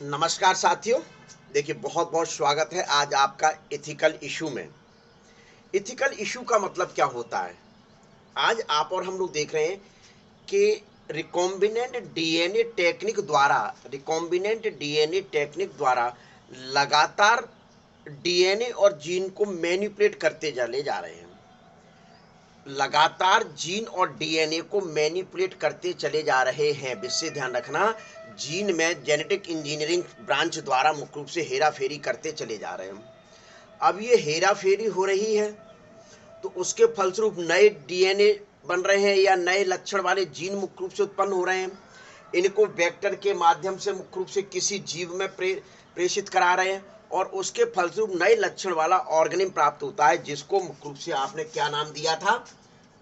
नमस्कार साथियों। देखिए, बहुत बहुत स्वागत है आज आपका एथिकल इशू में। एथिकल इशू का मतलब क्या होता है? आज आप और हम लोग देख रहे हैं कि रिकॉम्बिनेंट डीएनए टेक्निक द्वारा लगातार डीएनए और जीन को मैनिपुलेट करते चले जा रहे हैं। लगातार जीन और डीएनए को मैनिपुलेट करते चले जा रहे हैं। विशेष ध्यान रखना, जीन में जेनेटिक इंजीनियरिंग ब्रांच द्वारा मुख्य रूप से हेरा फेरी करते चले जा रहे हैं। अब ये हेरा फेरी हो रही है तो उसके फलस्वरूप नए डीएनए बन रहे हैं या नए लक्षण वाले जीन मुख्य रूप से उत्पन्न हो रहे हैं। इनको वेक्टर के माध्यम से मुख्य रूप से किसी जीव में प्रेषित करा रहे हैं और उसके फलस्वरूप नए लक्षण वाला ऑर्गेनिज्म प्राप्त होता है, जिसको मुख्य रूप से आपने क्या नाम दिया था?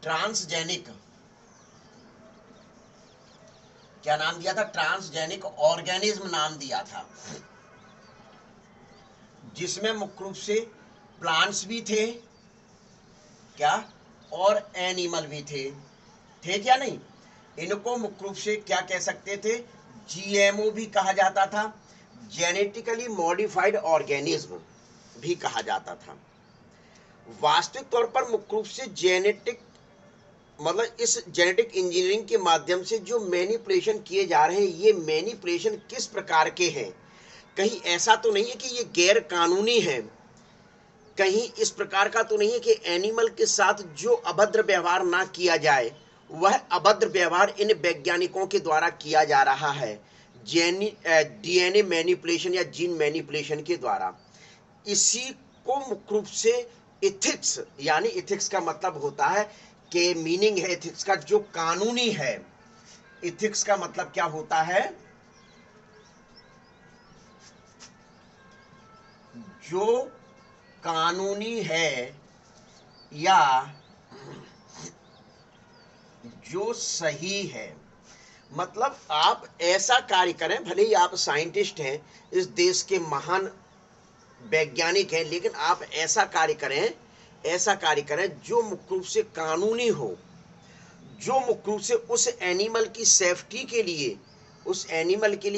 ट्रांसजेनिक। क्या नाम दिया था? ट्रांसजेनिक ऑर्गेनिज्म नाम दिया था, जिसमें मुख्य रूप से प्लांट्स भी थे क्या और एनिमल भी थे क्या नहीं? इनको मुख्य रूप से क्या कह सकते थे? जीएमओ भी कहा जाता था, जेनेटिकली मॉडिफाइड ऑर्गेनिज्म भी कहा जाता था। वास्तविक तौर पर मुख्य रूप से जेनेटिक मतलब इस जेनेटिक इंजीनियरिंग के माध्यम से जो मैनिपुलेशन किए जा रहे हैं, ये मैनिपुलेशन किस प्रकार के हैं? कहीं ऐसा तो नहीं है कि ये गैर कानूनी है? कहीं इस प्रकार का तो नहीं है कि एनिमल के साथ जो अभद्र व्यवहार ना किया जाए, वह अभद्र व्यवहार इन वैज्ञानिकों के द्वारा किया जा रहा है डीएनए मैनिपुलेशन या जीन मैनिपुलेशन के द्वारा? इसी को मुख्य रूप से इथिक्स, यानी इथिक्स का मतलब होता है कि मीनिंग है इथिक्स का जो कानूनी है। इथिक्स का मतलब क्या होता है? जो कानूनी है या जो सही है। मतलब आप ऐसा कार्य करें, भले ही आप साइंटिस्ट हैं, इस देश के महान वैज्ञानिक हैं, लेकिन आप ऐसा कार्य करें जो मुख्य रूप से कानूनी हो, जो मुख्य रूप से उस एनिमल की सेफ्टी के लिए,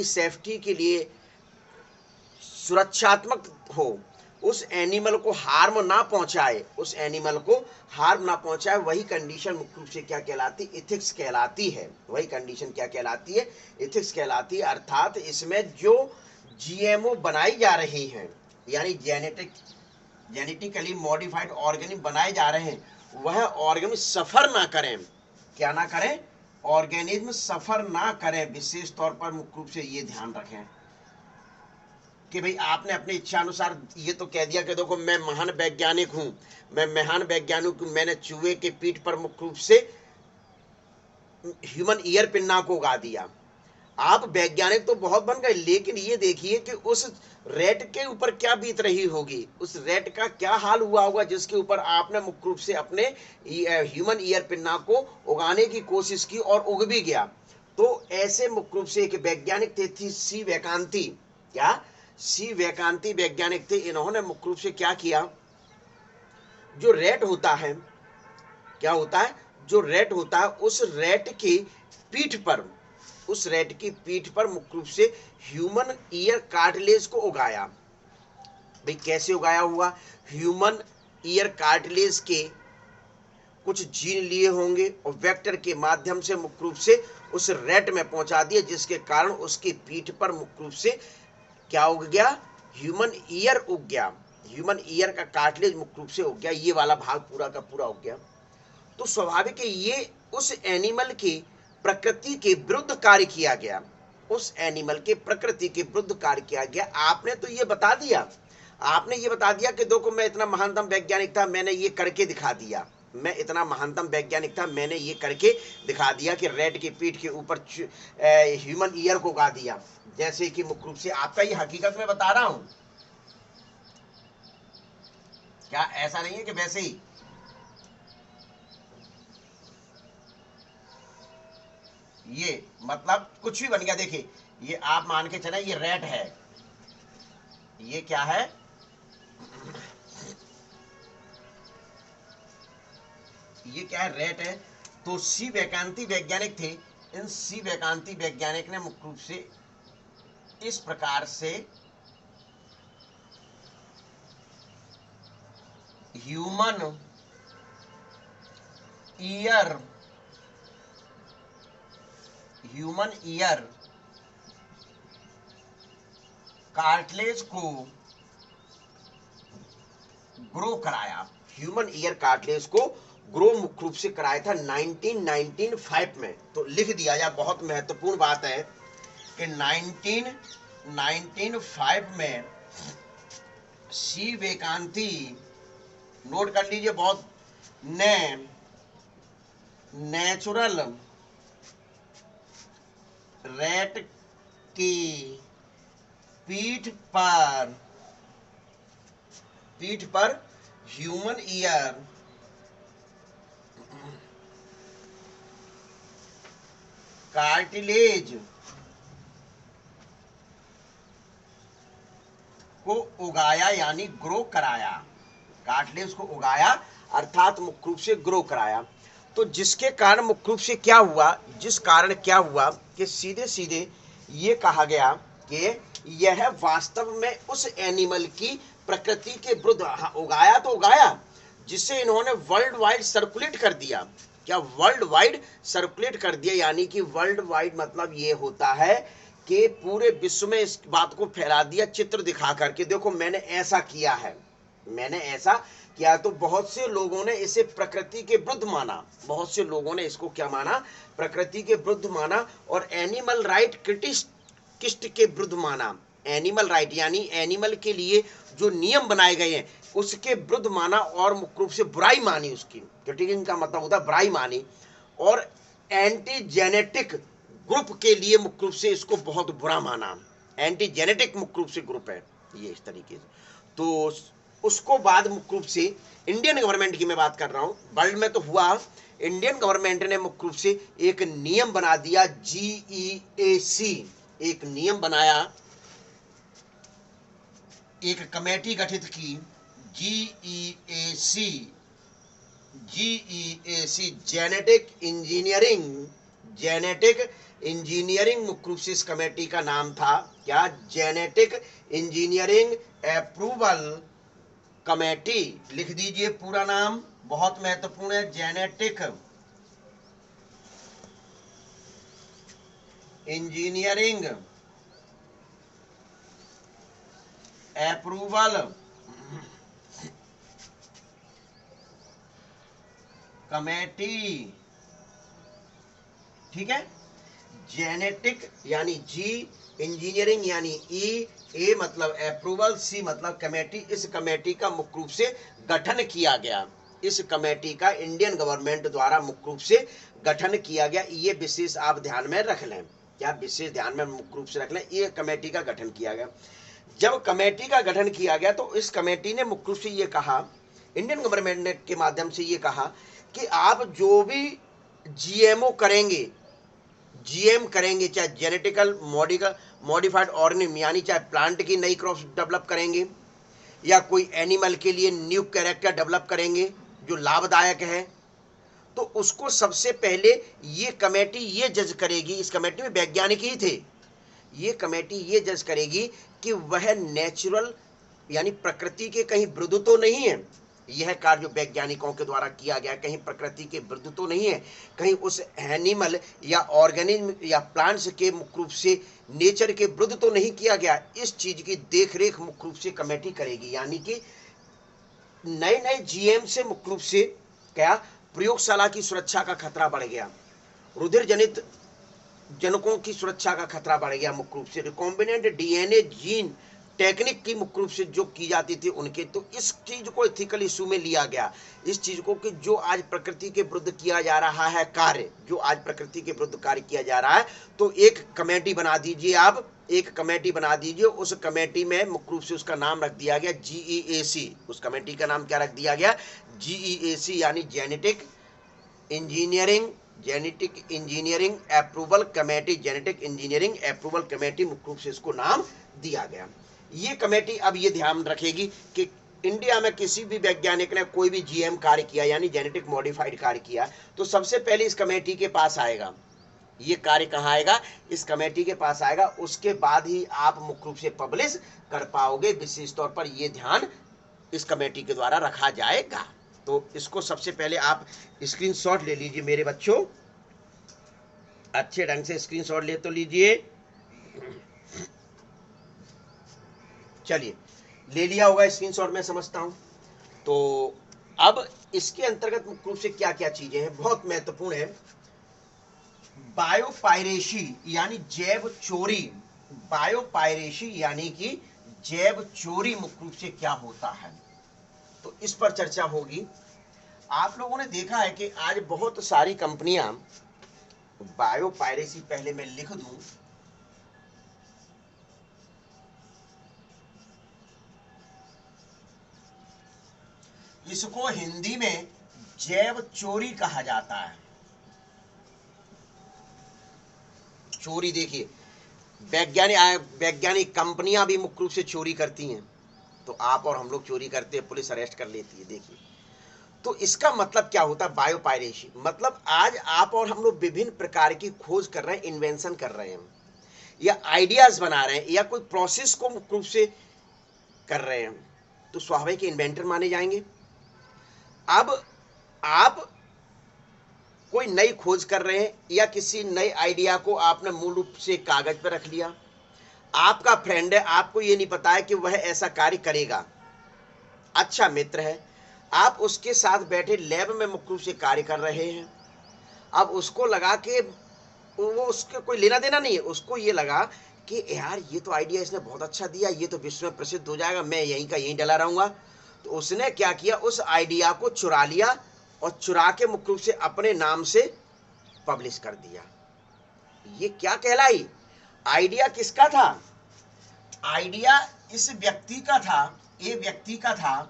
सेफ्टी के लिए सुरक्षात्मक हो, उस एनिमल को हार्म ना पहुंचाए, वही कंडीशन मुख्य रूप से क्या कहलाती? इथिक्स कहलाती है। वही कंडीशन क्या कहलाती है? इथिक्स कहलाती है। अर्थात इसमें जो जीएमओ बनाई जा रही हैं, यानी जेनेटिकली मॉडिफाइड ऑर्गेनिज्म बनाए जा रहे हैं, वह ऑर्गेनिज्म सफर ना करें। क्या ना करें? ऑर्गेनिज्म सफर ना करें। विशेष तौर पर मुख्य रूप से ये ध्यान रखें कि भाई आपने अपनी इच्छा अनुसार ये तो कह दिया कि देखो मैं महान वैज्ञानिक हूं, मैंने चूहे के पीठ पर मुख्य रूप से ह्यूमन ईयर पिन्ना को उगा दिया। आप वैज्ञानिक तो बहुत बन गए, लेकिन ये देखिए कि उस रेट के ऊपर क्या बीत रही होगी, उस रेट का क्या हाल हुआ होगा जिसके ऊपर आपने मुख्य रूप से अपने ह्यूमन ईयर पिन्ना को उगाने की कोशिश की और उग भी गया। तो ऐसे मुख्य रूप से एक वैज्ञानिक थे सी वैकांती। क्या? सी वैकांती वैज्ञानिक थे। इन्होंने मुख्य रूप से क्या किया? जो रेट होता है, क्या होता है? जो रेट होता है, उस रेट की पीठ पर मुख्य रूप से ह्यूमन ईयर कार्टिलेज को उगाया। भाई कैसे उगाया हुआ? ह्यूमन ईयर कार्टिलेज के कुछ जीन लिए होंगे और वेक्टर के माध्यम से मुख्य रूप से उस रेट में पहुंचा दिया, जिसके कारण उसकी पीठ पर मुख्य रूप से क्या उग गया? ह्यूमन ईयर उग गया। ह्यूमन ईयर का कार्टिलेज मुख्य रूप से उग गया, ये वाला भाग पूरा का पूरा उग गया। तो स्वाभाविक है ये उस एनिमल की प्रकृति के विरुद्ध कार्य किया गया। आपने ये बता दिया कि देखो मैं इतना महानतम वैज्ञानिक था, मैंने ये करके दिखा दिया। कि रेड की पीठ के ऊपर ह्यूमन ईयर को उगा दिया। जैसे कि मुख्य रूप से आपका ये हकीकत में बता रहा हूं, क्या ऐसा नहीं है कि वैसे ही? ये मतलब कुछ भी बन गया। देखिए, ये आप मान के चले, ये रेड है, ये क्या है? ये क्या है? रेड है। तो सी वैकांती वैज्ञानिक थे। इन सी वैकांती वैज्ञानिक ने मुख्य रूप से इस प्रकार से ह्यूमन ईयर कार्टिलेज को ग्रो कराया। ह्यूमन ईयर कार्टिलेज को ग्रो मुख्य रूप से कराया था 1995 में। तो लिख दिया जाए, बहुत महत्वपूर्ण बात है कि 1995 में सी वेकांती, नोट कर लीजिए, बहुत ने नेचुरल रैट की पीठ पर ह्यूमन ईयर कार्टिलेज को उगाया, यानी ग्रो कराया। कार्टिलेज को उगाया अर्थात मुख्य रूप से ग्रो कराया। तो जिसके कारण मुख्य रूप से क्या हुआ, जिस कारण क्या हुआ कि सीधे सीधे ये कहा गया कि यह वास्तव में उस एनिमल की प्रकृति के विरुद्ध, उगाया तो उगाया, जिसे इन्होंने वर्ल्ड वाइड सर्कुलेट कर दिया। क्या वर्ल्ड वाइड सर्कुलेट कर दिया, यानी कि वर्ल्ड वाइड मतलब ये होता है कि पूरे विश्व में इस बात को फैला दिया, चित्र दिखा करके, देखो मैंने ऐसा किया है, मैंने ऐसा किया। तो बहुत से लोगों ने इसे प्रकृति के विरुद्ध माना, बहुत से लोगों ने इसको क्या माना, प्रकृति के विरुद्ध माना, और एनिमल राइट क्रिटिस्ट के विरुद्ध माना। एनिमल राइट यानी एनिमल के लिए जो नियम बनाए गए हैं उसके विरुद्ध माना, और मुख्य रूप से बुराई मानी उसकी। क्रिटिसिज्म का मतलब होता है बुराई मानी, और एंटी जेनेटिक ग्रुप के लिए मुख्य रूप से इसको बहुत बुरा माना। एंटी जेनेटिक मुख्य रूप से ग्रुप है ये, इस तरीके से। तो उसको बाद मुख्य रूप से इंडियन गवर्नमेंट की मैं बात कर रहा हूं, वर्ल्ड में तो हुआ, इंडियन गवर्नमेंट ने मुख्य रूप से एक नियम बना दिया, GEAC, एक नियम बनाया, एक कमेटी गठित की, GEAC जेनेटिक इंजीनियरिंग मुख्य रूप से इस कमेटी का नाम था। क्या? Genetic engineering approval committee. लिख दीजिए पूरा नाम, बहुत महत्वपूर्ण है, जेनेटिक इंजीनियरिंग अप्रूवल कमेटी। ठीक है, जेनेटिक यानी जी, इंजीनियरिंग यानी ई, ए मतलब अप्रूवल, सी मतलब कमेटी। इस कमेटी का मुख्य रूप से गठन किया गया, इस कमेटी का इंडियन गवर्नमेंट द्वारा मुख्य रूप से गठन किया गया। ये विशेष आप ध्यान में रख लें, क्या विशेष ध्यान में मुख्य रूप से रख लें, ये कमेटी का गठन किया गया। जब कमेटी का गठन किया गया तो इस कमेटी ने मुख्य रूप से ये कहा, इंडियन गवर्नमेंट ने के माध्यम से ये कहा कि आप जो भी जीएमओ करेंगे, जीएम करेंगे, चाहे जेनेटिकल मॉडिफाइड ऑर्गेनिज्म यानी चाहे प्लांट की नई क्रॉप्स डेवलप करेंगे या कोई एनिमल के लिए न्यू कैरेक्टर डेवलप करेंगे जो लाभदायक है, तो उसको सबसे पहले ये कमेटी ये जज करेगी, इस कमेटी में वैज्ञानिक ही थे, ये कमेटी ये जज करेगी कि वह नेचुरल यानी प्रकृति के कहीं विरुद्ध तो नहीं है। यह कार्य जो वैज्ञानिकों के द्वारा किया गया कहीं प्रकृति के विरुद्ध तो नहीं है, कहीं उस एनिमल या ऑर्गेनिज्म या प्लांट्स के मुख्य रूप से नेचर के विरुद्ध तो नहीं किया गया। इस चीज की देखरेख मुख्य रूप से कमेटी करेगी। यानी कि नए नए जीएम से मुख्य रूप से क्या, प्रयोगशाला की सुरक्षा का खतरा बढ़ गया, रुधिर जनित जनकों की सुरक्षा का खतरा बढ़ गया, मुख्य रूप से रिकॉम्बिनेंट डीएनए जीन टेक्निक की मुख्य रूप से जो की जाती थी उनके, तो इस चीज को एथिकल इशू में लिया गया, इस चीज को कि जो आज प्रकृति के विरुद्ध किया जा रहा है कार्य, जो आज प्रकृति के विरुद्ध कार्य किया जा रहा है, तो एक कमेटी बना दीजिए, आप एक कमेटी बना दीजिए। उस कमेटी में मुख्य रूप से उसका नाम रख दिया गया GEAC। उस कमेटी का नाम क्या रख दिया गया? GEAC यानी genetic engineering approval committee, genetic engineering approval committee मुख्य रूप से इसको नाम दिया गया। ये कमेटी अब ये ध्यान रखेगी कि इंडिया में किसी भी वैज्ञानिक ने कोई भी जीएम कार्य किया यानी जेनेटिक मॉडिफाइड कार्य किया, तो सबसे पहले इस कमेटी के पास आएगा, ये कार्य कहाँ आएगा, इस कमेटी के पास आएगा। उसके बाद ही आप मुख्य रूप से पब्लिश कर पाओगे। विशेष तौर पर ये ध्यान इस कमेटी के द्वारा रखा जाएगा। तो इसको सबसे पहले आप स्क्रीनशॉट ले लीजिए मेरे बच्चों, अच्छे ढंग से स्क्रीनशॉट ले तो लीजिए। चलिए, ले लिया होगा स्क्रीनशॉट, मैं समझता हूं। तो अब इसके अंतर्गत मुख्य रूप से क्या क्या चीजें हैं, बहुत महत्वपूर्ण है। बायोपायरेसी यानी जैव चोरी, बायोपायरेसी यानी कि जैव चोरी मुख्य रूप से क्या होता है, तो इस पर चर्चा होगी। आप लोगों ने देखा है कि आज बहुत सारी कंपनियां, बायोपायरेसी पहले मैं लिख दूं, इसको हिंदी में जैव चोरी कहा जाता है। चोरी देखिए, वैज्ञानिक कंपनियां भी मुख्य रूप से चोरी करती हैं, तो आप और हम लोग चोरी करते हैं, पुलिस अरेस्ट कर लेती है। देखिए, तो इसका मतलब क्या होता है बायोपायरेसी, मतलब आज आप और हम लोग विभिन्न प्रकार की खोज कर रहे हैं, इन्वेंशन कर रहे हैं, या आइडियाज बना रहे हैं, या कोई प्रोसेस को मुख्य रूप से कर रहे हैं, तो स्वाभाविक इन्वेंटर माने जाएंगे। अब आप कोई नई खोज कर रहे हैं, या किसी नए आइडिया को आपने मूल रूप से कागज पर रख लिया, आपका फ्रेंड है, आपको ये नहीं पता है कि वह ऐसा कार्य करेगा, अच्छा मित्र है, आप उसके साथ बैठे लैब में मुख्य रूप से कार्य कर रहे हैं। अब उसको लगा कि वो, उसके कोई लेना देना नहीं है, उसको ये लगा कि यार ये तो आइडिया इसने बहुत अच्छा दिया, ये तो विश्व में प्रसिद्ध हो जाएगा, मैं यहीं का यहीं डला रहूंगा। तो उसने क्या किया, उस आइडिया को चुरा लिया और चुरा के मुख्य रूप से अपने नाम से पब्लिश कर दिया। ये क्या कहलाई, आइडिया किसका था, आइडिया इस व्यक्ति का था, ये व्यक्ति का था।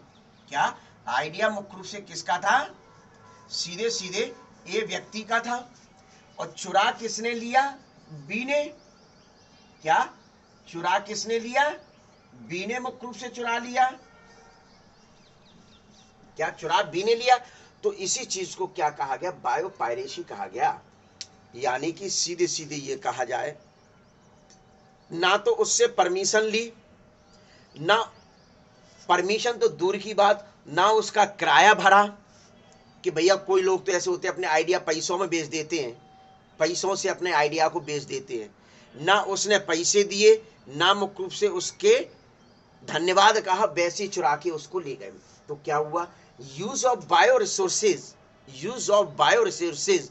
क्या आइडिया मुख्य रूप से किसका था, सीधे सीधे ये व्यक्ति का था। और चुरा किसने लिया, बी ने। क्या चुरा किसने लिया, बी ने मुख्य रूप से चुरा लिया। क्या चुरा बी ने लिया। तो इसी चीज को क्या कहा गया, बायोपायरेसी कहा गया। यानी कि सीधे सीधे ये कहा जाए, ना तो उससे परमिशन ली, ना परमिशन तो दूर की बात, ना उसका किराया भरा, कि भैया कोई लोग तो ऐसे होते हैं अपने आइडिया पैसों में बेच देते हैं, पैसों से अपने आइडिया को बेच देते हैं, ना उसने पैसे दिए, ना मुख्य रूप से उसके धन्यवाद कहा, वैसे चुरा के उसको ले गए। तो क्या हुआ, use of bio resources, use of bio resources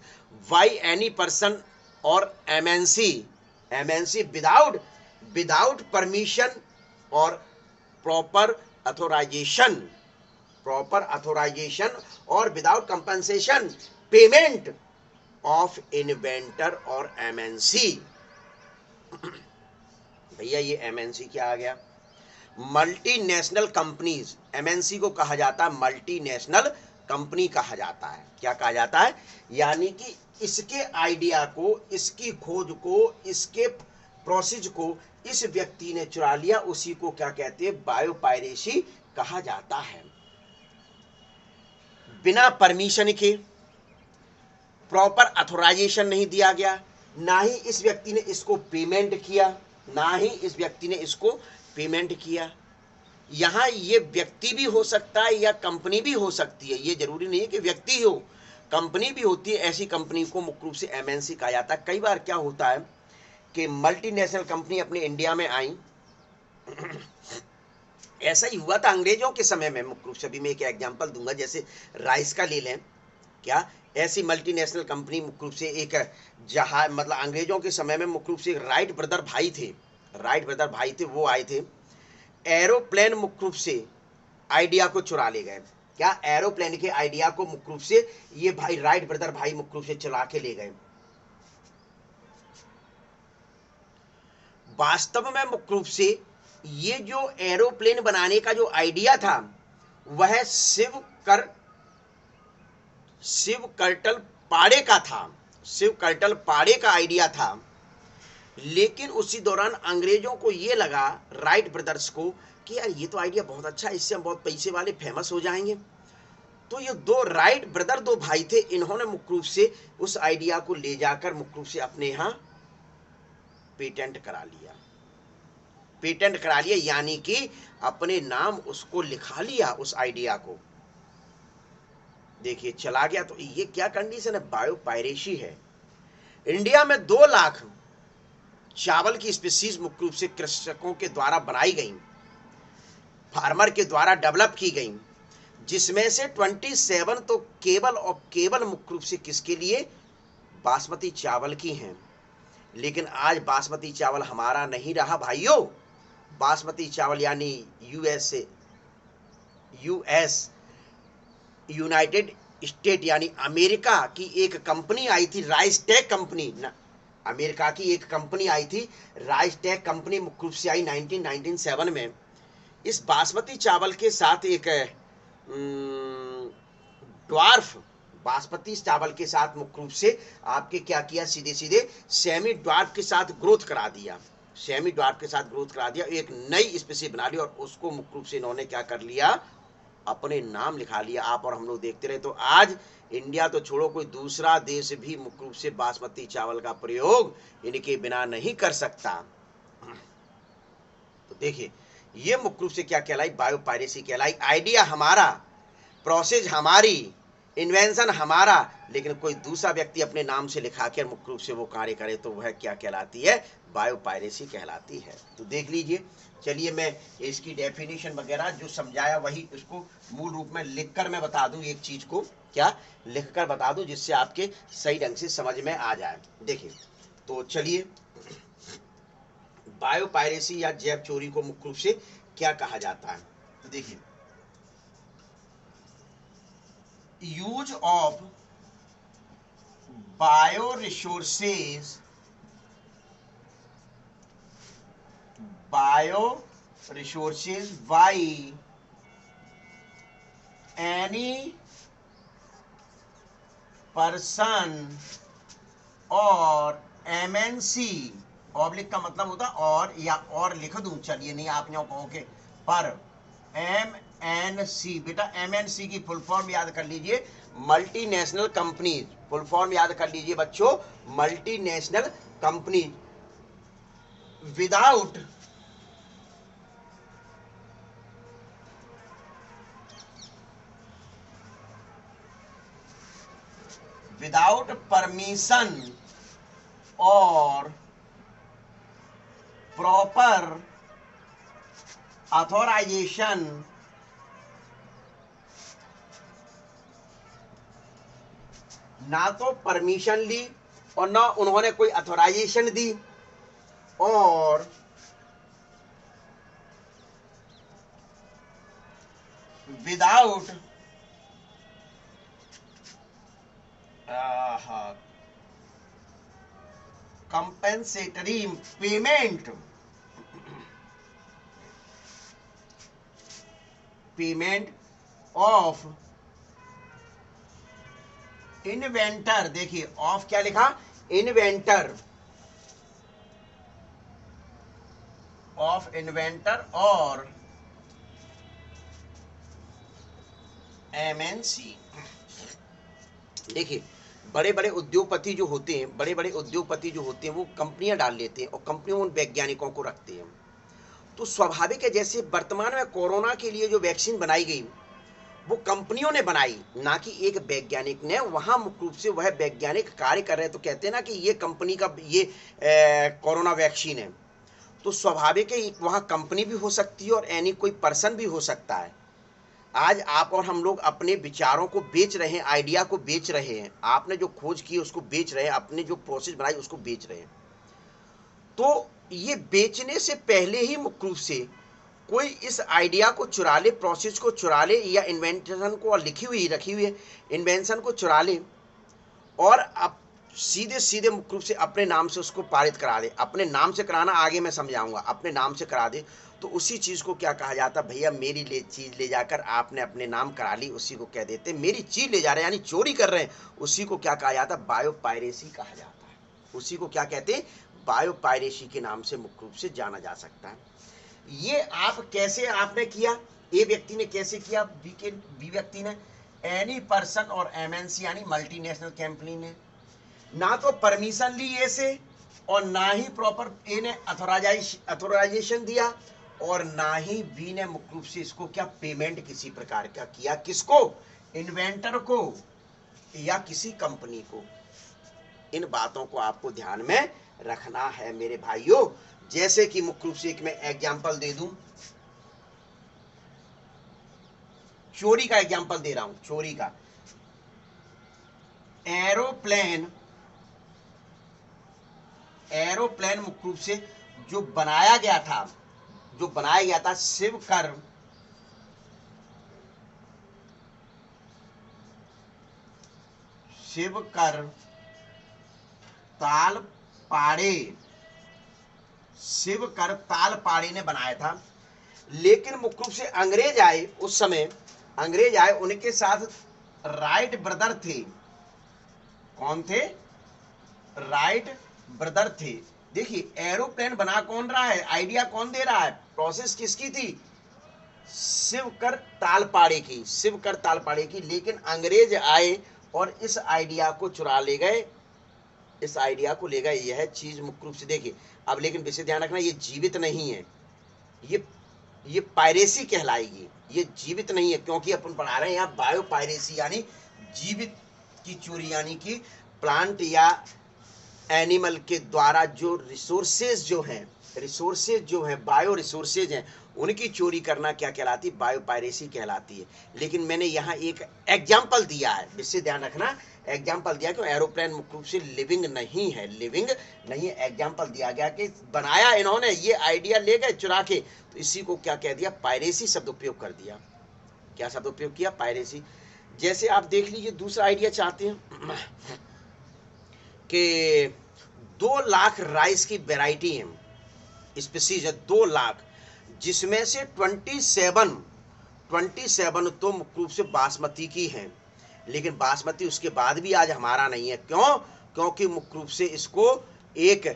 by any person और एमएनसी विदाउट परमिशन और प्रॉपर अथोराइजेशन और without compensation payment of inventor और एमएनसी। भैया ये एमएनसी क्या आ गया, मल्टीनेशनल कंपनीज। एमएनसी को कहा जाता है मल्टीनेशनल कंपनी कहा जाता है। क्या कहा जाता है, यानी कि इसके आइडिया को, इसकी खोज को, इसके प्रोसेस को इस व्यक्ति ने चुरा लिया, उसी को क्या कहते हैं, बायोपायरेसी कहा जाता है। बिना परमिशन के, प्रॉपर अथोराइजेशन नहीं दिया गया, ना ही इस व्यक्ति ने इसको पेमेंट किया, यहां ये व्यक्ति भी हो सकता है या कंपनी भी हो सकती है, ये जरूरी नहीं है कि व्यक्ति हो, कंपनी भी होती है। ऐसी कंपनी को मुख्य रूप से एमएनसी कहा जाता है। कई बार क्या होता है कि मल्टीनेशनल कंपनी अपने इंडिया में आई, ऐसा ही हुआ था अंग्रेजों के समय में मुख्य रूप से। अभी मैं एक एग्जांपल दूंगा, जैसे राइस का ले लें। क्या ऐसी मल्टीनेशनल कंपनी मुख्य रूप से एक जहाज, मतलब अंग्रेजों के समय में मुख्य रूप से राइट ब्रदर भाई थे, वो आए थे, एरोप्लेन मुख्य रूप से आइडिया को चुरा ले गए। क्या एरोप्लेन के आइडिया को मुख्य रूप से ये भाई राइट ब्रदर भाई मुख्य रूप से चला के ले गए। वास्तव में मुख्य रूप से ये जो एरोप्लेन बनाने का जो आइडिया था वह शिव कर्टल पाड़े का आइडिया था। लेकिन उसी दौरान अंग्रेजों को ये लगा, राइट ब्रदर्स को, कि यार ये तो आइडिया बहुत अच्छा है, इससे हम बहुत पैसे वाले फेमस हो जाएंगे। तो ये दो राइट ब्रदर, दो भाई थे, इन्होंने मुख्य रूप से उस आइडिया को ले जाकर मुख्य रूप से अपने यहां पेटेंट करा लिया। पेटेंट करा लिया यानी कि अपने नाम उसको लिखा लिया, उस आइडिया को। देखिए चला गया। तो ये क्या कंडीशन है? बायो पायरेसी है। इंडिया में 2 लाख चावल की स्पीसीज मुख्य रूप से कृषकों के द्वारा बनाई गई, फार्मर के द्वारा डेवलप की गई, जिसमें से 27 तो केवल और केवल मुख्य रूप से किसके लिए? बासमती चावल की हैं। लेकिन आज बासमती चावल हमारा नहीं रहा भाइयों। बासमती चावल यानी यूएस यूनाइटेड स्टेट यानी अमेरिका की एक कंपनी आई थी, राइसटेक कंपनी ना, अमेरिका की एक कंपनी आई थी, राइसटेक कंपनी मुख्य रूप से आई 1997 में। इस बासमती चावल के साथ एक ड्वार्फ बासमती चावल के साथ मुख्य रूप से आपके क्या किया? सीधे सीधे सेमी ड्वार्फ के साथ ग्रोथ करा दिया, सेमी ड्वार्फ के साथ ग्रोथ करा दिया, एक नई स्पीसीज बना ली और उसको मुख्य रूप से इन्होंने क्या कर लिया? अपने नाम लिखा लिया। आप और हम लोग देखते रहे। तो आज इंडिया तो छोड़ो, कोई दूसरा देश भी मुख्य रूप से बासमती चावल का प्रयोग इनके बिना नहीं कर सकता। तो देखिए ये मुख्य रूप से क्या कहलाई? बायो पायरेसी कहलाई। आइडिया हमारा, प्रोसेस हमारी, इन्वेंशन हमारा, लेकिन कोई दूसरा व्यक्ति अपने नाम से लिखा कर मुख्य रूप से वो कार्य करे तो वह क्या कहलाती है? बायो पायरेसी कहलाती है। तो देख लीजिए। चलिए मैं इसकी डेफिनेशन वगैरह जो समझाया वही उसको मूल रूप में लिखकर मैं बता दूं, एक चीज को क्या लिखकर बता दूं जिससे आपके सही ढंग से समझ में आ जाए। देखिए तो चलिए, बायो पायरेसी या जैव चोरी को मुख्य रूप से क्या कहा जाता है? तो देखिए, use of bio resources by any person or MNC, oblique का मतलब होता और, या और लिख दूं, चलिए नहीं आप यहाँ कहोगे, पर MNC, बेटा MNC की फुल फॉर्म याद कर लीजिए, मल्टीनेशनल कंपनीज। फुल फॉर्म याद कर लीजिए बच्चों, मल्टीनेशनल कंपनीज विदाउट परमिशन और प्रॉपर ऑथोराइजेशन ना तो परमिशन ली और ना उन्होंने कोई ऑथोराइजेशन दी, और without compensatory payment of inventor. देखिए ऑफ क्या लिखा? इन्वेंटर, ऑफ इन्वेंटर और MNC। देखिए बड़े बड़े उद्योगपति जो होते हैं, बड़े बड़े उद्योगपति जो होते हैं वो कंपनियां डाल लेते हैं और कंपनियों उन वैज्ञानिकों को रखते हैं। तो स्वाभाविक है, जैसे वर्तमान में कोरोना के लिए जो वैक्सीन बनाई गई वो कंपनियों ने बनाई, ना कि एक वैज्ञानिक ने। वहां मुख्य रूप से वह वैज्ञानिक कार्य कर रहे हैं, तो कहते हैं ना कि ये कंपनी का ये कोरोना वैक्सीन है। तो स्वाभाविक है वहां कंपनी भी हो सकती है और एनी कोई पर्सन भी हो सकता है। आज आप और हम लोग अपने विचारों को बेच रहे हैं, आइडिया को बेच रहे हैं, आपने जो खोज की उसको बेच रहे हैं, अपने जो प्रोसेस बनाई उसको बेच रहे हैं। तो ये बेचने से पहले ही मुख्य रूप से कोई इस आइडिया को चुरा ले, प्रोसेस को चुरा ले, या इन्वेंशन को रखी हुई है इन्वेंशन को चुरा ले और अब सीधे सीधे मुख्य रूप से अपने नाम से उसको पारित करा दे। अपने नाम से कराना आगे मैं समझाऊंगा, अपने नाम से करा दे तो उसी चीज को क्या कहा जाता? भैया मेरी चीज ले जाकर आपने अपने नाम करा ली, उसी को कह देते मेरी चीज ले जा रहे हैं, यानी चोरी कर रहे हैं। उसी को क्या कहा जाता? बायो पायरेसी कहा जाता है। उसी को क्या कहते हैं? बायो पायरेसी के नाम से मुख्य रूप से जाना जा सकता है। ये आप कैसे आपने किया? ए व्यक्ति ने कैसे किया? बी व्यक्ति ने एनी पर्सन और एमएनसी यानी मल्टीनेशनल कंपनी ने ना तो परमिशन ली ए से और ना ही प्रॉपर ए ने अथोराइजेशन दिया और ना ही बी ने मुख्य रूप से इसको क्या पेमेंट किसी प्रकार का किया, किसको, इन्वेंटर को या किसी कंपनी को। इन बातों को आपको ध्यान में रखना है मेरे भाइयों। जैसे कि मुख्य रूप से एक मैं एग्जांपल दे दूं, चोरी का एग्जांपल दे रहा हूं, चोरी का। एरोप्लेन मुख्य रूप से जो बनाया गया था शिवकर तालपाड़े ने बनाया था। लेकिन मुख्य रूप से अंग्रेज आए, उस समय अंग्रेज आए, उनके साथ राइट ब्रदर थे। कौन थे? राइट ब्रदर थे। देखिए एरोप्लेन बना कौन रहा है, आइडिया कौन दे रहा है, प्रोसेस किसकी थी, शिवकर तालपाड़े की। लेकिन अंग्रेज आए और इस आइडिया को चुरा ले गए, यह चीज मुख्य रूप से देखिए। अब लेकिन विशेष ध्यान रखना, ये जीवित नहीं है, ये पायरेसी कहलाएगी, ये जीवित नहीं है, क्योंकि अपन पढ़ा रहे हैं यहाँ बायो पायरेसी यानी जीवित की चोरी, यानी कि प्लांट या एनिमल के द्वारा जो रिसोर्सेज जो हैं बायो रिसोर्सेज हैं, उनकी चोरी करना क्या कहलाती, बायो पायरेसी कहलाती है। लेकिन मैंने यहाँ एक एग्जाम्पल दिया है, इससे ध्यान रखना, एग्जाम्पल दिया कि एरोप्लेन मुख्य रूप से लिविंग नहीं है, एग्जाम्पल दिया गया कि बनाया इन्होंने, ये आइडिया ले गए चुरा के, तो इसी को क्या कह दिया, पायरेसी शब्द उपयोग कर दिया। क्या शब्द उपयोग किया, पायरेसी। जैसे आप देख लीजिए दूसरा आइडिया चाहते हैं कि 2 लाख राइस की वेराइटी है, स्पीसीज है 2 लाख, जिसमें से 27 तो मुख्य रूप से बासमती की हैं। लेकिन बासमती उसके बाद भी आज हमारा नहीं है। क्यों? क्योंकि मुख्य रूप से इसको एक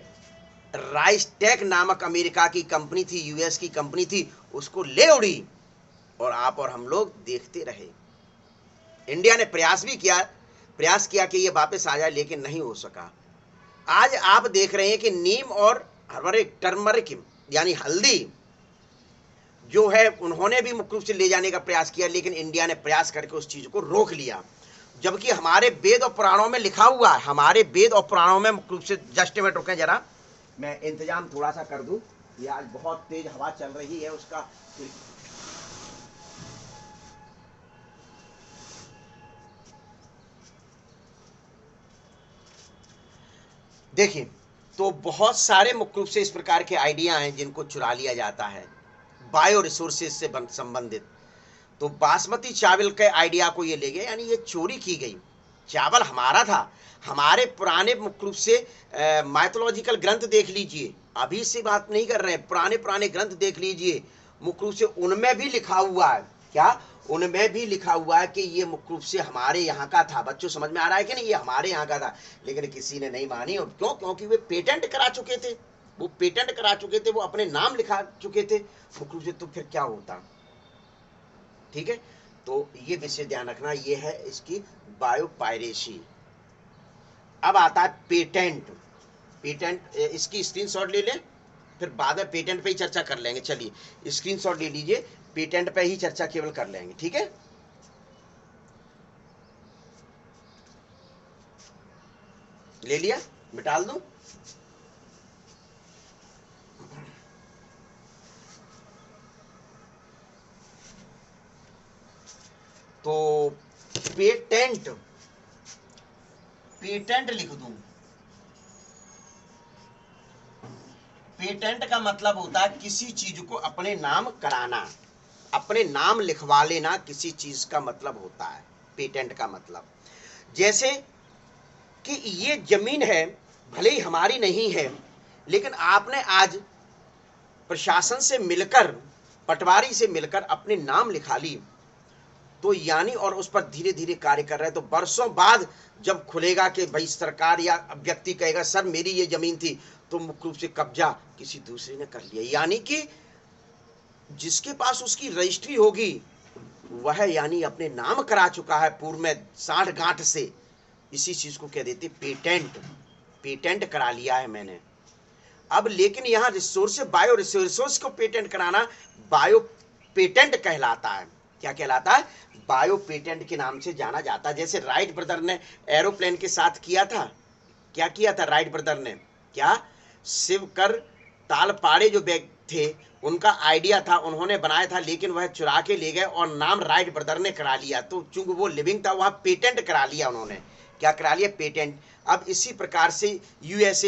राइस टेक नामक अमेरिका की कंपनी थी, यूएस की कंपनी थी, उसको ले उड़ी और आप और हम लोग देखते रहे। इंडिया ने प्रयास किया कि ये वापस आ जाए, लेकिन नहीं हो सका। आज आप देख रहे हैं कि नीम और टर्मरिक यानी हल्दी जो है, उन्होंने भी मुख्य रूप से ले जाने का प्रयास किया, लेकिन इंडिया ने प्रयास करके उस चीज को रोक लिया। जबकि हमारे वेद और पुराणों में लिखा हुआ है, मुख्य रूप से, जस्ट मिनट रुकें जरा, मैं इंतजाम थोड़ा सा कर दूं, ये आज बहुत तेज हवा चल रही है उसका। देखिए तो बहुत सारे मुख्य रूप से इस प्रकार के आइडिया हैं जिनको चुरा लिया जाता है बायो रिसोर्सेज से संबंधित। तो बासमती चावल के आइडिया को ये ले गए, यानी ये चोरी की गई। चावल हमारा था, हमारे पुराने मुख्य रूप से माइथोलॉजिकल ग्रंथ देख लीजिए, अभी से बात नहीं कर रहे हैं, पुराने ग्रंथ देख लीजिए, मुख्य रूप से उनमें भी लिखा हुआ है, क्या, उनमें भी लिखा हुआ है कि ये मुख्य रूप से हमारे यहाँ का था। बच्चों समझ में आ रहा है कि नहीं, ये हमारे यहाँ का था, लेकिन किसी ने नहीं मानी। और क्यों? क्योंकि वे पेटेंट करा चुके थे, वो अपने नाम लिखा चुके थे मुख्य रूप से, तो फिर क्या होता। ठीक है, तो ये विषय ध्यान रखना, ये है इसकी बायो पायरेसी। अब आता है पेटेंट, इसकी स्क्रीनशॉट ले लें, फिर बाद में पेटेंट पे ही चर्चा कर लेंगे। चलिए स्क्रीनशॉट ले लीजिए, पेटेंट पे ही चर्चा केवल कर लेंगे, ठीक है। ले लिया, मिटा दूं। तो पेटेंट लिख दूं। पेटेंट का मतलब होता है किसी चीज को अपने नाम कराना, अपने नाम लिखवा लेना, किसी चीज का मतलब होता है पेटेंट का मतलब। जैसे कि ये जमीन है, भले ही हमारी नहीं है, लेकिन आपने आज प्रशासन से मिलकर, पटवारी से मिलकर अपने नाम लिखा ली, तो यानी और उस पर धीरे धीरे कार्य कर रहे हैं, तो वर्षों बाद जब खुलेगा कि भाई सरकार या व्यक्ति कहेगा सर मेरी ये जमीन थी, तो मुख्य रूप से कब्जा किसी दूसरे ने कर लिया। यानी कि जिसके पास उसकी रजिस्ट्री होगी वह यानी अपने नाम करा चुका है पूर्व में साठ गांठ से, इसी चीज को कह देते पेटेंट। पेटेंट करा लिया है मैंने। अब लेकिन यहाँ रिसोर्स, बायो रिसोर्स को पेटेंट कराना बायो पेटेंट कहलाता है। क्या कहलाता है? बायो पेटेंट के नाम से जाना जाता है। जैसे राइट ब्रदर ने एरोप्लेन के साथ किया था, क्या किया था राइट ब्रदर ने? क्या शिवकर तालपाड़े जो बैग थे उनका आइडिया था, उन्होंने बनाया था, लेकिन वह चुरा के ले गए और नाम राइट ब्रदर ने करा लिया। तो चूंकि वो लिविंग था वहां पेटेंट करा लिया उन्होंने। क्या करा लिया? पेटेंट। अब इसी प्रकार से यूएस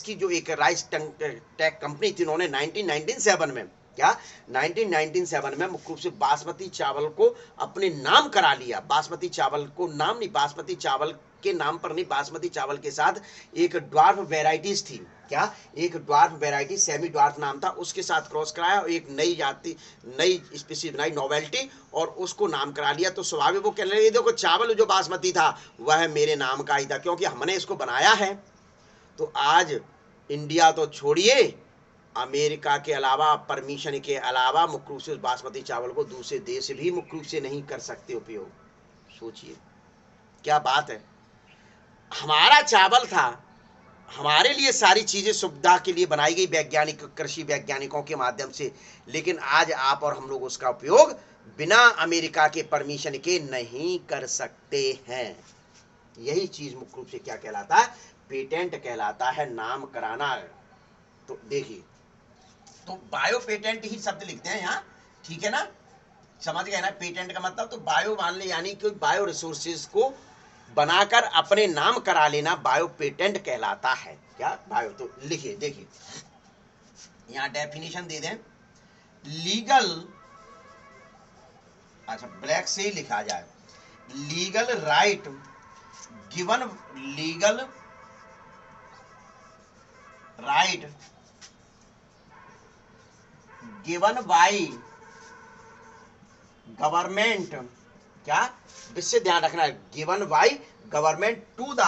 की जो एक राइस टेक कंपनी थी, उन्होंने 1997 में, क्या 1997 में मुख्य रूप से बासमती चावल को अपने नाम करा लिया। बासमती चावल को नाम नहीं, बासमती चावल के नाम पर नहीं, बासमती चावल के साथ एक ड्वार्फ वेराइटीज थी। क्या? एक ड्वार्फ वेराइटी, सेमी ड्वार्फ नाम था, उसके साथ क्रॉस कराया और एक नई जाति, नई स्पीसीज बनाई, नोवेल्टी, और उसको नाम करा लिया। तो स्वाभाविक वो कह रहे हैं देखो चावल जो बासमती था वह मेरे नाम का ही था क्योंकि हमने इसको बनाया है। तो आज इंडिया तो छोड़िए, अमेरिका के अलावा, परमिशन के अलावा मुख्य रूप से उस बासमती चावल को दूसरे देश भी मुख्य रूप से नहीं कर सकते उपयोग। सोचिए क्या बात है। हमारा चावल था, हमारे लिए सारी चीजें सुविधा के लिए बनाई गई वैज्ञानिक, कृषि वैज्ञानिकों के माध्यम से, लेकिन आज आप और हम लोग उसका उपयोग बिना अमेरिका के परमिशन के नहीं कर सकते हैं। यही चीज मुख्य रूप से क्या कहलाता है? पेटेंट कहलाता है, नाम कराना। तो देखिए, तो बायो पेटेंट ही शब्द लिखते हैं यहाँ, ठीक है ना, समझ गए ना पेटेंट का मतलब? तो बायो मान ले यानी कि बायो रिसोर्सेज को बनाकर अपने नाम करा लेना बायो पेटेंट कहलाता है। क्या? बायो। तो लिखिए, देखिए यहां डेफिनेशन दे दें, लीगल, अच्छा ब्लैक से ही लिखा जाए, legal right given, legal right given by government. क्या? इससे ध्यान रखना है, given by government to the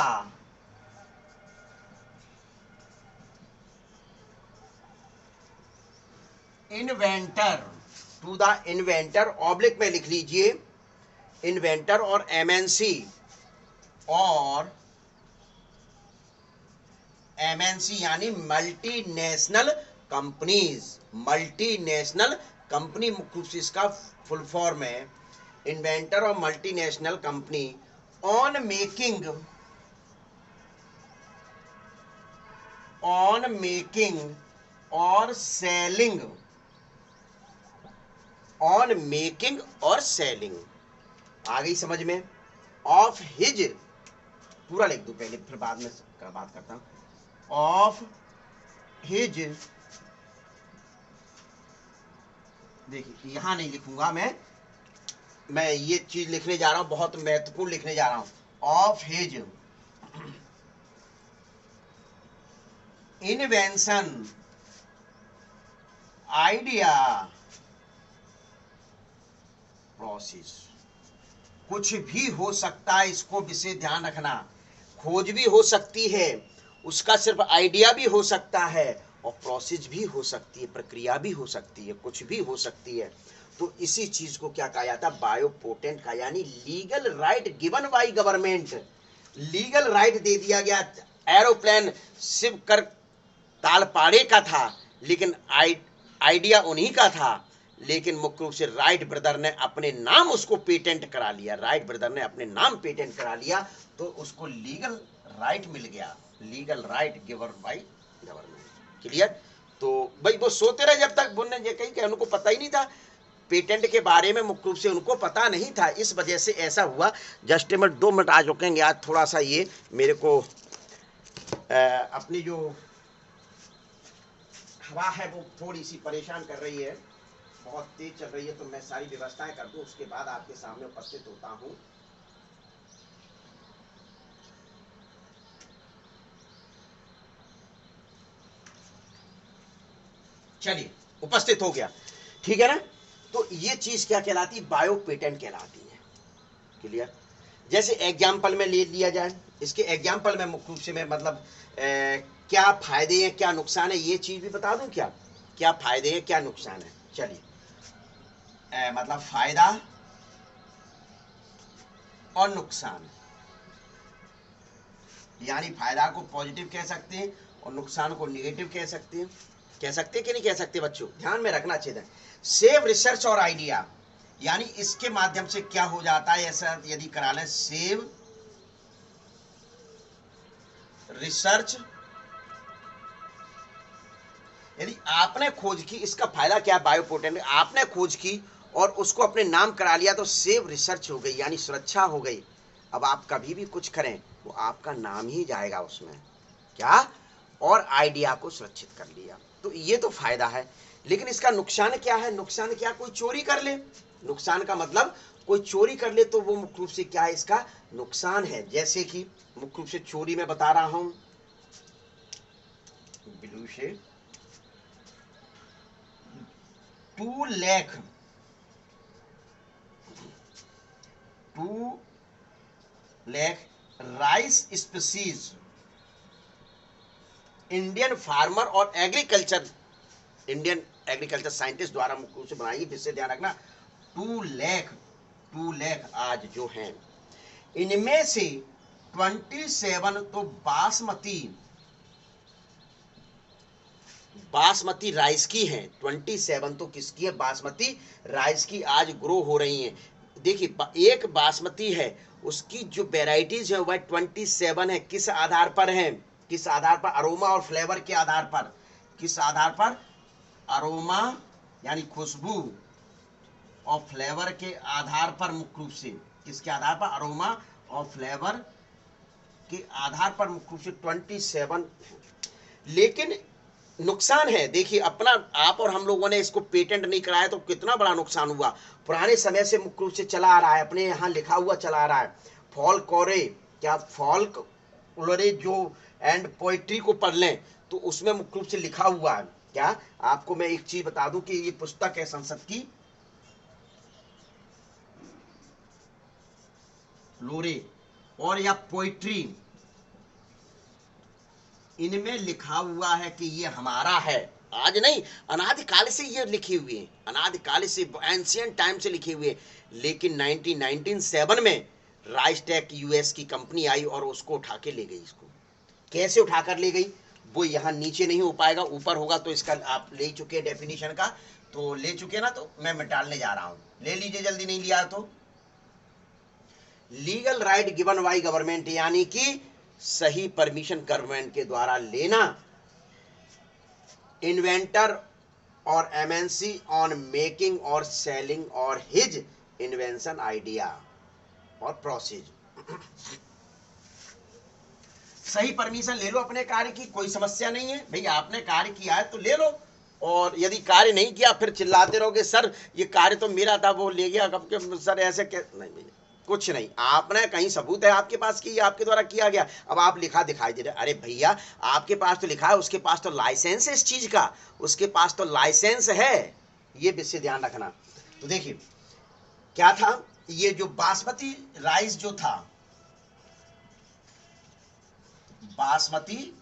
inventor, to the inventor, oblique में लिख लीजिए इन्वेंटर, और एमएनसी, और एमएनसी यानी मल्टीनेशनल कंपनीज। मल्टीनेशनल कंपनी मुख्य रूप से इसका फुल फॉर्म है, इन्वेंटर और मल्टीनेशनल कंपनी ऑन मेकिंग और सेलिंग, ऑन मेकिंग और सेलिंग, आ गई समझ में, ऑफ हिज, पूरा लिख दूं पहले फिर बाद में बात करता हूं, ऑफ हिज, देखिए यहां नहीं लिखूंगा मैं ये चीज लिखने जा रहा हूं, बहुत महत्वपूर्ण लिखने जा रहा हूं, of his invention, idea, process. कुछ भी हो सकता है, इसको विशेष ध्यान रखना, खोज भी हो सकती है, उसका सिर्फ आइडिया भी हो सकता है, और प्रोसेस भी हो सकती है, प्रक्रिया भी हो सकती है, कुछ भी हो सकती है। तो इसी चीज को क्या कहा जाता है? बायो पोटेंट का, यानी legal right given by government. Legal right they दिया गया। एरोप्लेन शिवकर तालपाड़े का था, लेकिन आइडिया उन्हीं का था, लेकिन मुख्य रूप से राइट ब्रदर ने अपने नाम उसको पेटेंट करा लिया। राइट ब्रदर ने अपने नाम पेटेंट करा लिया, तो उसको लीगल राइट मिल गया, legal right given by government. Clear? तो भाई वो सोते रहे जब तक, बोलने ये कही कि उनको पता ही नहीं था पेटेंट के बारे में, मुख्य रूप से उनको पता नहीं था, इस वजह से ऐसा हुआ। जस्ट मिनट, 2 मिनट आ चुके हैं। आज थोड़ा सा ये मेरे को अपनी जो हवा है वो थोड़ी सी परेशान कर रही है, बहुत तेज चल रही है, तो मैं सारी व्यवस्थाएं कर दूं, उसके बाद आपके सामने उपस्थित होता हूं। चलिए, उपस्थित हो गया, ठीक है ना? तो ये चीज क्या कहलाती? बायो पेटेंट कहलाती है। क्लियर? जैसे एग्जाम्पल में ले लिया जाए, इसके एग्जाम्पल में मुख्य रूप से मैं मतलब क्या फायदे हैं क्या नुकसान है ये चीज भी बता दूं। क्या क्या फायदे हैं क्या नुकसान है? चलिए, मतलब फायदा और नुकसान, यानी फायदा को पॉजिटिव कह सकते हैं और नुकसान को निगेटिव कह सकते हैं। कह सकते कि नहीं कह सकते बच्चों, ध्यान में रखना चाहिए। सेव रिसर्च और आइडिया, यानी इसके माध्यम से क्या हो जाता है, ऐसा यदि करा लें, सेव रिसर्च, यदि आपने खोज की, इसका फायदा क्या, बायोपोटेंट, आपने खोज की और उसको अपने नाम करा लिया तो सेव रिसर्च हो गई, यानी सुरक्षा हो गई। अब आप कभी भी कुछ करें वो आपका नाम ही जाएगा उसमें, क्या, और आइडिया को सुरक्षित कर लिया, तो ये तो फायदा है। लेकिन इसका नुकसान क्या है, नुकसान क्या, कोई चोरी कर ले, नुकसान का मतलब कोई चोरी कर ले तो वो मुख्य रूप से क्या है, इसका नुकसान है। जैसे कि मुख्य रूप से चोरी में बता रहा हूं, ब्लू से 2 lakh rice species Indian farmer और एग्रीकल्चर साइंटिस्ट द्वारा मुख्य रूप से बनाई, जिससे ध्यान रखना 2 लाख आज जो हैं, इनमें से 27 तो बासमती राइस की हैं, 27 तो किसकी है, बासमती राइस की आज ग्रो हो रही हैं। देखिए एक बासमती है, उसकी जो वेराइटीज है वह 27 है। किस आधार पर है, किस आधार पर, अरोमा और फ्लेवर के आधार पर, किस आधार पर, अरोमा यानी खुशबू और फ्लेवर के आधार पर, मुख्य रूप से किसके आधार पर, अरोमा और फ्लेवर के आधार पर मुख्य रूप से 27। लेकिन नुकसान है, देखिए अपना आप और हम लोगों ने इसको पेटेंट नहीं कराया तो कितना बड़ा नुकसान हुआ। पुराने समय से मुख्य रूप से चला आ रहा है, अपने यहाँ लिखा हुआ चला आ रहा है, फॉल्कलोरे, क्या फॉल्कलोरे जो एंड पोइट्री को पढ़ लें तो उसमें मुख्य रूप से लिखा हुआ है। क्या, आपको मैं एक चीज बता दूं कि ये पुस्तक है संसद की, लोरे और या पोइट्री, इनमें लिखा हुआ है कि ये हमारा है, आज नहीं, अनादिकाल से ये लिखे हुए हैं, अनादिकाल से, एंशियंट टाइम से लिखे हुए। लेकिन 1997 में राइसटेक यूएस की कंपनी आई और उसको उठा के ले गई। इसको कैसे उठा कर ले गई, वो यहाँ नीचे नहीं हो पाएगा, ऊपर होगा, तो इसका आप ले चुके डेफिनेशन का, तो ले चुके ना, तो मैं डालने जा रहा हूं, ले लीजिए जल्दी, नहीं लिया तो। Legal right given by government, यानी कि सही परमिशन गवर्नमेंट के द्वारा लेना, इन्वेंटर और एमएनसी ऑन मेकिंग और सेलिंग और हिज इन्वेंशन आइडिया और प्रोसेस। सही परमिशन ले लो अपने कार्य की, कोई समस्या नहीं है भाई, आपने कार्य किया है तो ले लो, और यदि कार्य नहीं किया फिर चिल्लाते रहोगे सर ये कार्य तो मेरा था वो ले गया, कब के सर ऐसे नहीं भैया, कुछ नहीं, आपने कहीं सबूत है आपके पास कि ये आपके द्वारा किया गया, अब आप लिखा दिखाई दे रहे, अरे भैया आपके पास तो लिखा है, उसके पास तो लाइसेंस है इस चीज का, उसके पास तो लाइसेंस है, ये विषय ध्यान रखना। तो देखिए क्या था, ये जो बासमती राइस जो था, बासमती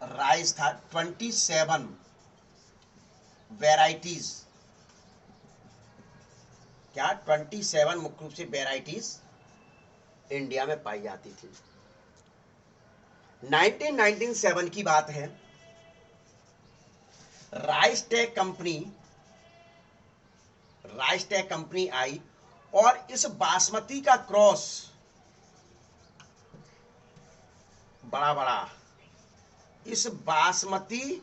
राइस था 27 वेराइटीज, क्या 27 मुख्य रूप से वेराइटीज इंडिया में पाई जाती थी। 1997 की बात है, राइसटेक कंपनी आई और इस बासमती का क्रॉस बड़ा इस बासमती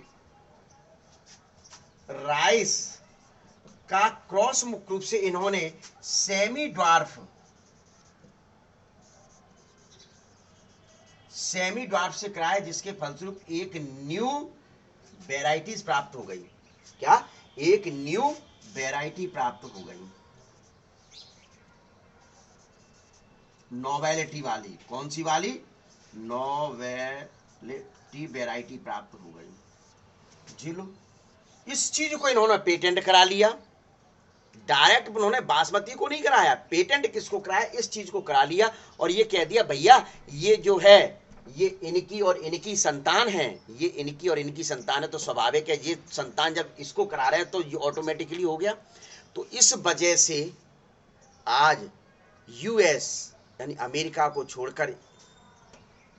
राइस का क्रॉस मुख्य रूप से इन्होंने सेमी ड्वार्फ से कराया, जिसके फलस्वरूप एक न्यू वेराइटीज प्राप्त हो गई। क्या, एक न्यू वेराइटी प्राप्त हो गई, नोवेलिटी वाली, कौन सी वाली, नोवेलिटी वेराइटी प्राप्त हो गई। जी लो, इस चीज को इन्होंने पेटेंट करा लिया, डायरेक्ट उन्होंने बासमती को नहीं कराया, पेटेंट किसको कराया, इस चीज को करा लिया, और ये कह दिया भैया ये जो है ये इनकी और इनकी संतान है, ये इनकी और इनकी संतान है, तो स्वाभाविक है ये संतान जब इसको करा रहे हैं तो ये ऑटोमेटिकली हो गया। तो इस वजह से आज यूएस यानी अमेरिका को छोड़कर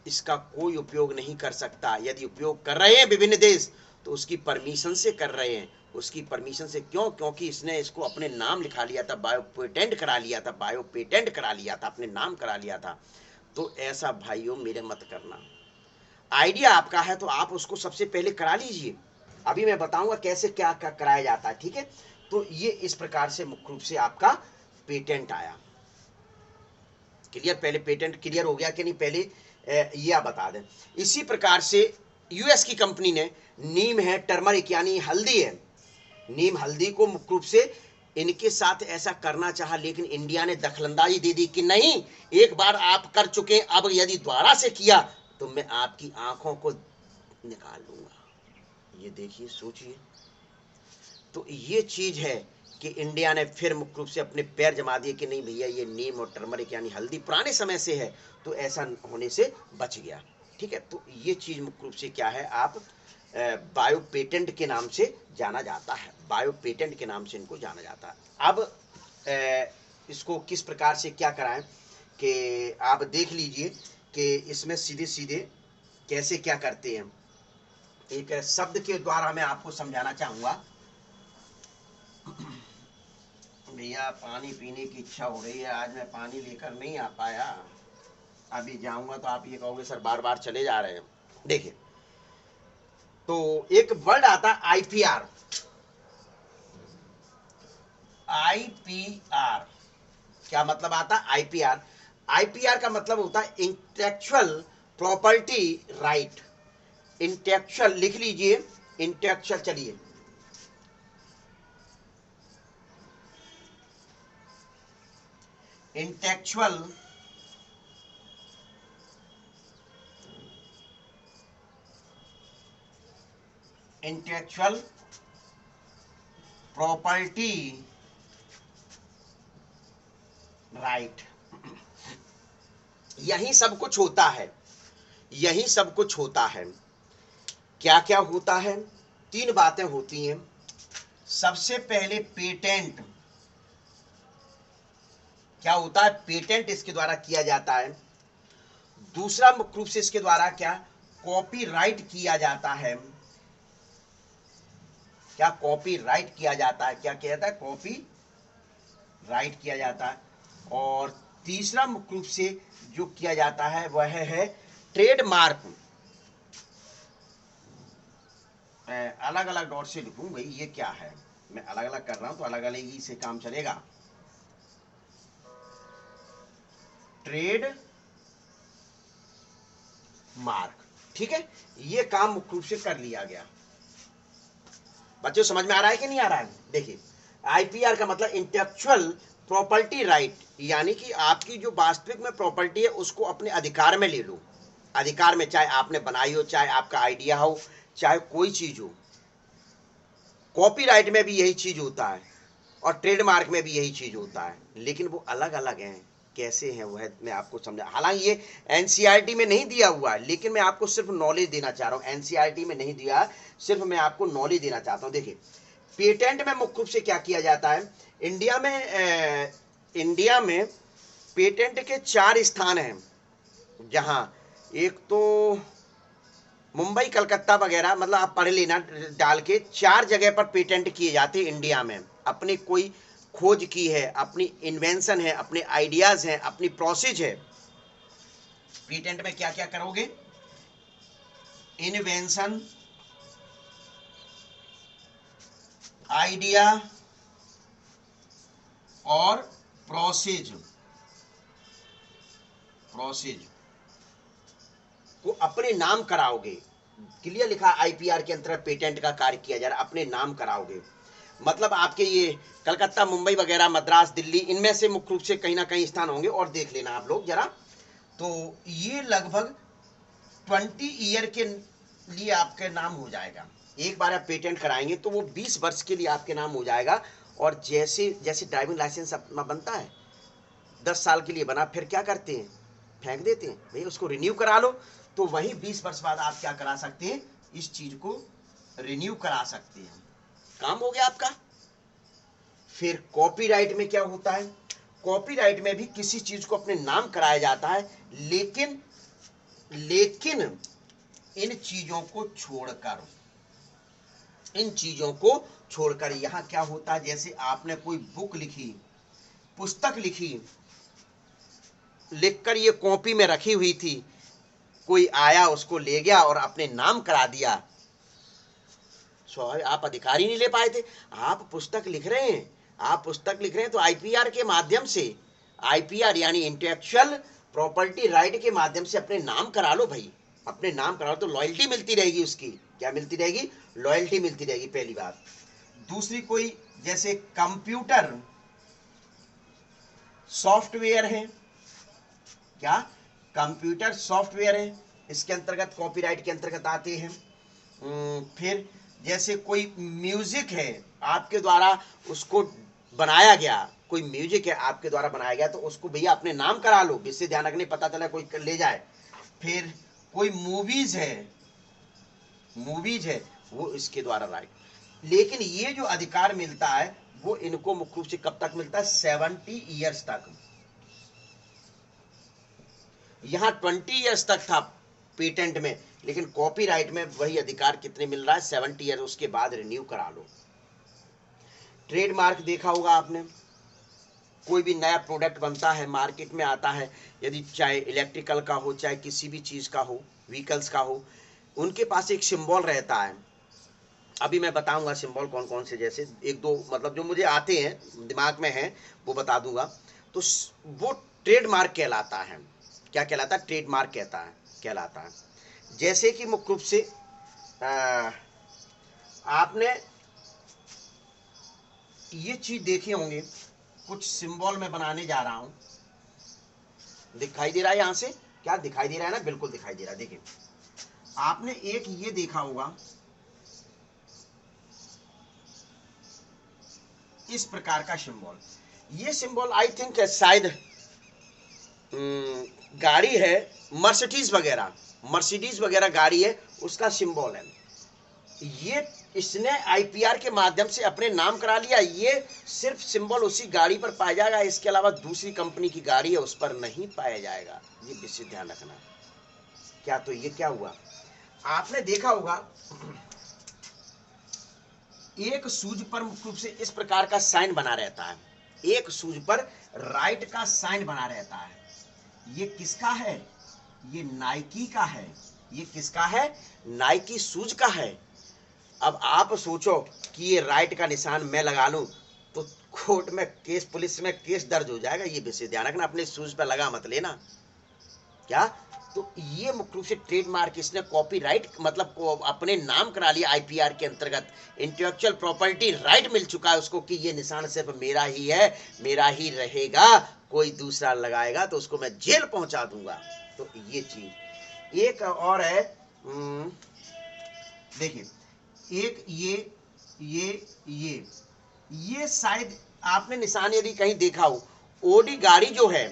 इसका कोई उपयोग नहीं कर सकता। यदि उपयोग कर रहे हैं विभिन्न देश तो उसकी परमिशन से कर रहे हैं। उसकी परमिशन से क्यों? क्योंकि इसने इसको अपने नाम लिखा लिया था, बायो पेटेंट करा लिया था, बायो पेटेंट करा लिया था, अपने नाम करा लिया था। तो ऐसा भाइयों मेरे मत करना। आइडिया आपका है तो आप उसको सबसे पहले करा लीजिए। अभी मैं बताऊंगा कैसे क्या कराया जाता है, ठीक है। तो ये इस प्रकार से मुख्य रूप से आपका पेटेंट आया। क्लियर? पहले पेटेंट क्लियर हो गया कि नहीं? पहले ये आप बता दें। इसी प्रकार से यूएस की कंपनी ने नीम है, टर्मरिक यानी हल्दी है, नीम हल्दी को मुख्य रूप से इनके साथ ऐसा करना चाहा, लेकिन इंडिया ने दखलंदाजी दे दी कि नहीं, एक बार आप कर चुके, अब यदि दोबारा से किया तो मैं आपकी आंखों को निकाल लूंगा। ये देखिए, सोचिए। तो ये चीज है कि इंडिया ने फिर मुख्य रूप से अपने पैर जमा दिए कि नहीं भैया, ये नीम और टर्मरिक यानी हल्दी पुराने समय से है, तो ऐसा होने से बच गया। ठीक है, तो ये चीज मुख्य रूप से क्या है, आप बायो पेटेंट के नाम से जाना जाता है। बायो पेटेंट के नाम से इनको जाना जाता है। अब इसको किस प्रकार से क्या कराएं कि आप देख लीजिए कि इसमें सीधे सीधे कैसे क्या करते हैं। एक शब्द के द्वारा मैं आपको समझाना चाहूंगा। भैया पानी पीने की इच्छा हो रही है, आज मैं पानी लेकर नहीं आ पाया, अभी जाऊंगा तो आप ये कहोगे सर बार बार चले जा रहे हैं। देखिए, तो एक वर्ड आता है आईपीआर। आईपीआर क्या मतलब आता है? आईपीआर, आईपीआर का मतलब होता है इंटेलेक्चुअल प्रॉपर्टी राइट। इंटेलेक्चुअल लिख लीजिए, इंटेलेक्चुअल, चलिए इंटेलेक्चुअल इंटेलेक्चुअल प्रॉपर्टी राइट। यही सब कुछ होता है, यही सब कुछ होता है। क्या क्या होता है? तीन बातें होती हैं। सबसे पहले पेटेंट, क्या होता है? पेटेंट इसके द्वारा किया जाता है। दूसरा मुख्य रूप से इसके द्वारा क्या, कॉपीराइट किया जाता है। क्या कॉपीराइट किया जाता है? क्या किया जाता है? कॉपीराइट किया जाता है। और तीसरा मुख्य रूप से जो किया जाता है वह है ट्रेडमार्क। अलग अलग डॉट से लिखूं भाई, ये क्या है, मैं अलग अलग कर रहा हूं तो अलग अलग ही से काम चलेगा। ट्रेड मार्क, ठीक है, ये काम मुख्य रूप से कर लिया गया। बच्चों समझ में आ रहा है कि नहीं आ रहा है? देखिए, आईपीआर का मतलब इंटेलेक्चुअल प्रॉपर्टी राइट, यानी कि आपकी जो वास्तविक में प्रॉपर्टी है उसको अपने अधिकार में ले लो। अधिकार में, चाहे आपने बनाई हो, चाहे आपका आइडिया हो, चाहे कोई चीज हो। कॉपीराइट में भी यही चीज होता है और ट्रेडमार्क में भी यही चीज होता है, लेकिन वो अलग अलग हैं। कैसे हैं वह मैं आपको समझा। हालांकि ये एनसीईआरटी में नहीं दिया हुआ है, लेकिन मैं आपको सिर्फ नॉलेज देना चाह रहा हूँ। एनसीईआरटी में नहीं दिया, सिर्फ मैं आपको नॉलेज देना चाहता हूँ। देखिए, पेटेंट में मुख्य रूप से क्या किया जाता है, इंडिया में पेटेंट के 4 स्थान हैं। जहां एक तो मुंबई, कलकत्ता वगैरह, मतलब आप पढ़ लेना डाल के, 4 जगह पर पेटेंट किए जाते हैं इंडिया में। अपने कोई खोज की है, अपनी इन्वेंशन है, अपने आइडियाज हैं, अपनी प्रोसेस है। पेटेंट में क्या क्या करोगे? इन्वेंशन, आइडिया और प्रोसेस को अपने नाम कराओगे। क्लियर लिखा, आईपीआर के अंतर्गत पेटेंट का कार्य किया जा रहा है, अपने नाम कराओगे। मतलब आपके ये कलकत्ता, मुंबई वगैरह, मद्रास, दिल्ली, इनमें से मुख्य रूप से कहीं ना कहीं स्थान होंगे। और देख लेना आप लोग जरा, तो ये लगभग 20 ईयर के लिए आपके नाम हो जाएगा। एक बार आप पेटेंट कराएंगे तो वो 20 वर्ष के लिए आपके नाम हो जाएगा। और जैसे जैसे ड्राइविंग लाइसेंस अपना बनता है, 10 साल के लिए बना, फिर क्या करते हैं, फेंक देते हैं। भाई उसको रिन्यू करा लो, तो वही 20 वर्ष बाद आप क्या करा सकते हैं, इस चीज को रिन्यू करा सकते हैं। काम हो गया आपका। फिर कॉपीराइट में क्या होता है, कॉपीराइट में भी किसी चीज को अपने नाम कराया जाता है, लेकिन इन चीजों को छोड़कर यहां क्या होता है, जैसे आपने कोई बुक लिखी, पुस्तक लिखी, लिखकर ये कॉपी में रखी हुई थी, कोई आया उसको ले गया और अपने नाम करा दिया, आप अधिकार ही नहीं ले पाए थे। आप पुस्तक लिख रहे हैं तो आईपीआर के माध्यम से, आईपीआर यानी इंटेलेक्चुअल प्रॉपर्टी राइट के माध्यम से अपने नाम करा लो भाई, अपने नाम करा लो, तो लॉयल्टी मिलती रहेगी उसकी। क्या मिलती रहेगी? लॉयल्टी मिलती रहेगी, पहली बात। दूसरी, कोई जैसे कंप्यूटर सॉफ्टवेयर है, क्या कंप्यूटर सॉफ्टवेयर है, इसके अंतर्गत कॉपीराइट के अंतर्गत आते हैं। फिर जैसे कोई म्यूजिक है, आपके द्वारा उसको बनाया गया, कोई म्यूजिक है आपके द्वारा बनाया गया, तो उसको भैया अपने नाम करा लो, इससे ध्यान रखने, पता चला कोई ले जाए। फिर कोई मूवीज है वो इसके द्वारा राइट। लेकिन ये जो अधिकार मिलता है वो इनको मुख्य रूप से कब तक मिलता है? 70 ईयर्स तक। यहां 20 ईयर्स तक था पेटेंट में, लेकिन कॉपीराइट में वही अधिकार कितने मिल रहा है? 70 ईयर, उसके बाद रिन्यू करा लो। ट्रेडमार्क देखा होगा आपने, कोई भी नया प्रोडक्ट बनता है, मार्केट में आता है, यदि चाहे इलेक्ट्रिकल का हो, चाहे किसी भी चीज का हो, व्हीकल्स का हो, उनके पास एक सिंबल रहता है। अभी मैं बताऊंगा सिंबल कौन कौन से, जैसे एक दो मतलब जो मुझे आते हैं, दिमाग में है, वो बता दूंगा। तो वो ट्रेडमार्क कहलाता है। क्या कहलाता है? ट्रेडमार्क कहलाता है। जैसे कि मुख्य रूप से आपने ये चीज देखे होंगे, कुछ सिंबल मैं बनाने जा रहा हूं, दिखाई दे रहा है यहां से? क्या दिखाई दे रहा है ना? बिल्कुल दिखाई दे रहा है। देखिए, आपने एक ये देखा होगा, इस प्रकार का सिंबल। ये सिंबल आई थिंक शायद गाड़ी है, मर्सिडीज वगैरह गाड़ी है, उसका सिंबल है। ये इसने आईपीआर के माध्यम से अपने नाम करा लिया। ये सिर्फ सिंबल उसी गाड़ी पर पाया जाएगा, इसके अलावा दूसरी कंपनी की गाड़ी है उस पर नहीं पाया जाएगा। ये विशेष ध्यान रखना। क्या तो ये क्या हुआ, आपने देखा होगा एक शूज पर मुख्य रूप से इस प्रकार का साइन बना रहता है, एक शूज पर राइट का साइन बना रहता है। ये किसका है? ये नाइकी का है। ये किसका है? नाइकी शूज का है। अब आप सोचो कि ये राइट का निशान मैं लगा लूं तो कोर्ट में केस, पुलिस में केस दर्ज हो जाएगा। ये विशेष ध्यान रखना, अपने शूज पर लगा मत लेना। क्या तो ये मुख्य रूप से ट्रेडमार्क, इसने कॉपीराइट मतलब को अपने नाम करा लिया आईपीआर के अंतर्गत, इंटेलेक्चुअल प्रॉपर्टी राइट मिल चुका है उसको कि ये निशान सिर्फ मेरा ही है, मेरा ही रहेगा, कोई दूसरा लगाएगा तो उसको मैं जेल पहुंचा दूंगा। तो ये चीज एक और है, देखिए, एक ये शायद आपने निशान यदि कहीं देखा हो, ओडी गाड़ी जो है,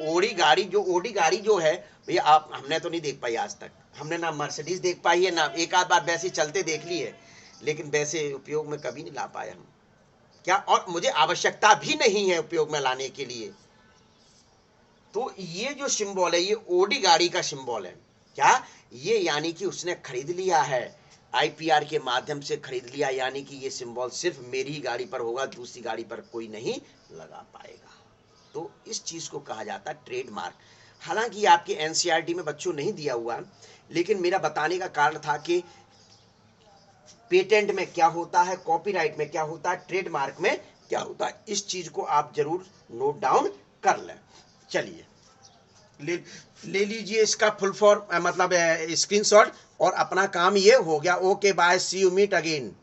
ओडी गाड़ी जो है भैया, आप हमने तो नहीं देख पाई आज तक, हमने ना मर्सिडीज देख पाई है, ना एक आध बार वैसे चलते देख ली है, लेकिन वैसे उपयोग में कभी नहीं ला पाए हम। क्या, और मुझे आवश्यकता भी नहीं है उपयोग में लाने के लिए। तो ये जो सिंबल है, ये ओडी गाड़ी का सिंबल है। क्या ये यानी कि उसने खरीद लिया है, आईपीआर के माध्यम से खरीद लिया, यानी कि ये सिंबल सिर्फ मेरी ही गाड़ी पर होगा, दूसरी गाड़ी पर कोई नहीं लगा पाएगा। तो इस चीज को कहा जाता है ट्रेडमार्क। हालांकि आपके एनसीईआरटी में बच्चों नहीं दिया हुआ, लेकिन मेरा बताने का कारण था कि पेटेंट में क्या होता है, कॉपीराइट में क्या होता है, ट्रेडमार्क में क्या होता है, इस चीज को आप जरूर नोट डाउन कर लें। चलिए ले लीजिए इसका फुल फॉर्म मतलब स्क्रीनशॉट, और अपना काम ये हो गया। Okay bye, see you meet again.